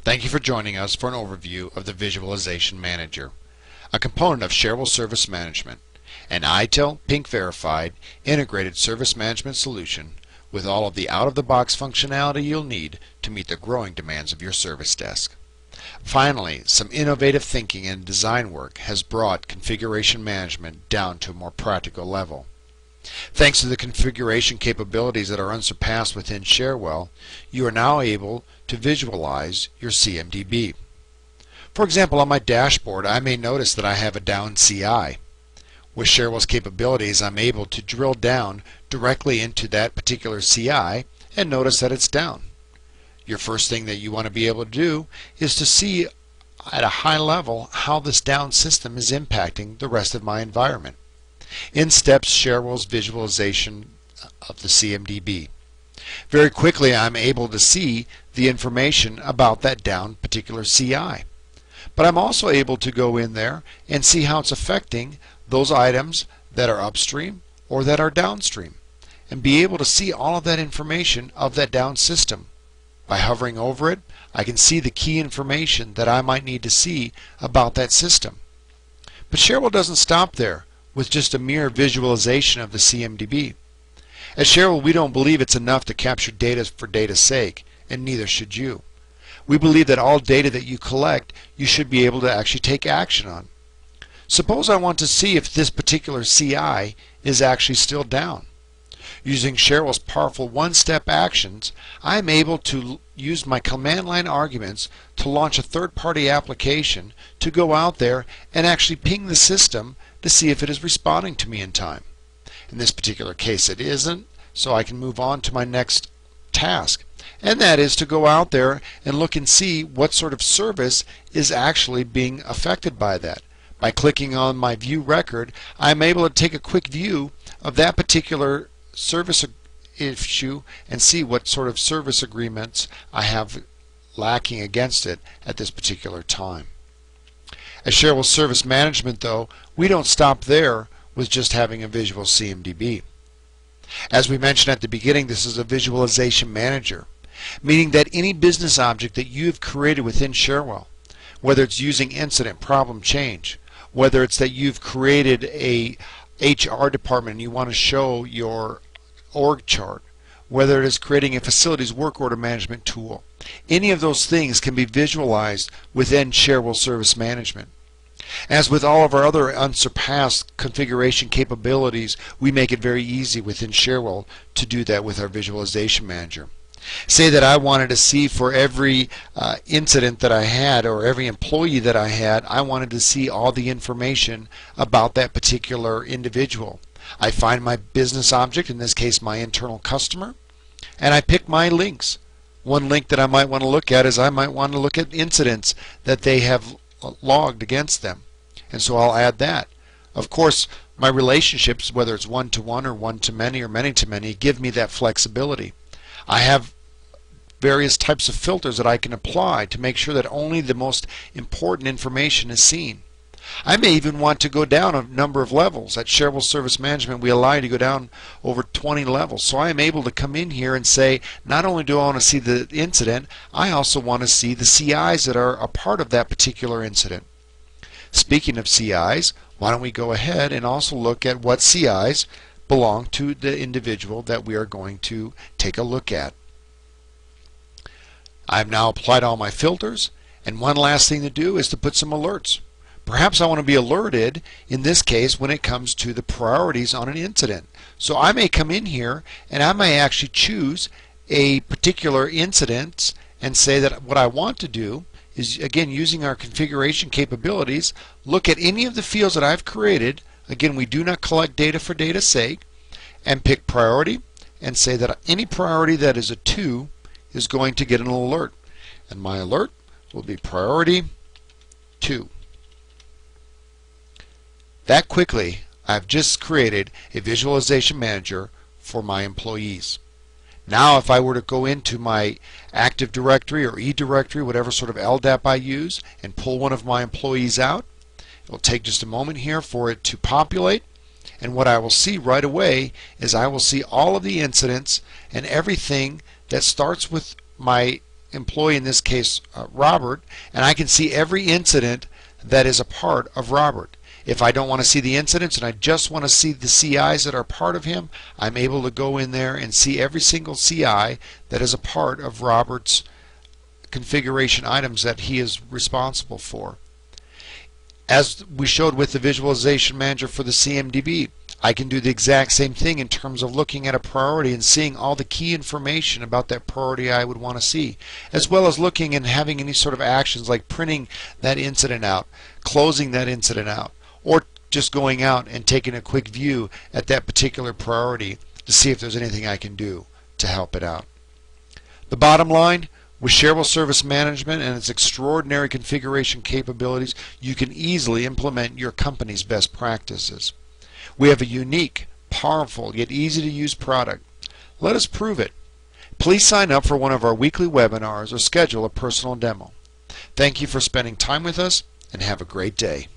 Thank you for joining us for an overview of the Visualization Manager, a component of Cherwell Service Management, an ITIL Pink verified integrated service management solution with all of the out-of-the-box functionality you'll need to meet the growing demands of your service desk. Finally, some innovative thinking and design work has brought configuration management down to a more practical level. Thanks to the configuration capabilities that are unsurpassed within Cherwell, you are now able to visualize your CMDB. For example, on my dashboard, I may notice that I have a down CI. With Cherwell's capabilities, I'm able to drill down directly into that particular CI and notice that it's down. Your first thing that you want to be able to do is to see at a high level how this down system is impacting the rest of my environment. In steps Cherwell's visualization of the CMDB. Very quickly I'm able to see the information about that down particular CI. But I'm also able to go in there and see how it's affecting those items that are upstream or that are downstream, and be able to see all of that information of that down system. By hovering over it, I can see the key information that I might need to see about that system. But Cherwell doesn't stop there with just a mere visualization of the CMDB. At Cherwell, we don't believe it's enough to capture data for data's sake, and neither should you. We believe that all data that you collect, you should be able to actually take action on. Suppose I want to see if this particular CI is actually still down. Using Cherwell's powerful one-step actions, I'm able to use my command line arguments to launch a third-party application to go out there and actually ping the system to see if it is responding to me in time. In this particular case it isn't, so I can move on to my next task. And that is to go out there and look and see what sort of service is actually being affected by that. By clicking on my view record, I'm able to take a quick view of that particular service issue and see what sort of service agreements I have lacking against it at this particular time. At Cherwell Service Management, though, we don't stop there with just having a visual CMDB. As we mentioned at the beginning, this is a visualization manager, meaning that any business object that you've created within Cherwell, whether it's using incident, problem, change, whether it's that you've created a HR department and you want to show your org chart, whether it is creating a facilities work order management tool, any of those things can be visualized within Cherwell Service Management. As with all of our other unsurpassed configuration capabilities, we make it very easy within Cherwell to do that with our visualization manager. Say that I wanted to see for every incident that I had or every employee that I had, I wanted to see all the information about that particular individual. I find my business object, in this case my internal customer, and I pick my links. One link that I might want to look at is I might want to look at incidents that they have logged against them, and so I'll add that. Of course, my relationships, whether it's one-to-one or one-to-many or many-to-many, give me that flexibility. I have various types of filters that I can apply to make sure that only the most important information is seen. I may even want to go down a number of levels. At Cherwell Service Management, we allow you to go down over 20 levels. So I am able to come in here and say, not only do I want to see the incident, I also want to see the CIs that are a part of that particular incident. Speaking of CIs, why don't we go ahead and also look at what CIs belong to the individual that we are going to take a look at. I've now applied all my filters, and one last thing to do is to put some alerts. Perhaps I want to be alerted, in this case, when it comes to the priorities on an incident. So I may come in here and I may actually choose a particular incident and say that what I want to do is, again, using our configuration capabilities, look at any of the fields that I've created. Again, we do not collect data for data's sake, and pick priority and say that any priority that is a 2 is going to get an alert. And my alert will be priority 2. That quickly, I've just created a visualization manager for my employees. Now if I were to go into my Active Directory or eDirectory, whatever sort of LDAP I use, and pull one of my employees out, it will take just a moment here for it to populate, and what I will see right away is I will see all of the incidents and everything that starts with my employee, in this case Robert, and I can see every incident that is a part of Robert. If I don't want to see the incidents and I just want to see the CIs that are part of him, I'm able to go in there and see every single CI that is a part of Robert's configuration items that he is responsible for. As we showed with the visualization manager for the CMDB, I can do the exact same thing in terms of looking at a priority and seeing all the key information about that priority I would want to see, as well as looking and having any sort of actions like printing that incident out, closing that incident out, or just going out and taking a quick view at that particular priority to see if there's anything I can do to help it out. The bottom line, with Cherwell Service Management and its extraordinary configuration capabilities, you can easily implement your company's best practices. We have a unique, powerful, yet easy to use product. Let us prove it. Please sign up for one of our weekly webinars or schedule a personal demo. Thank you for spending time with us, and have a great day.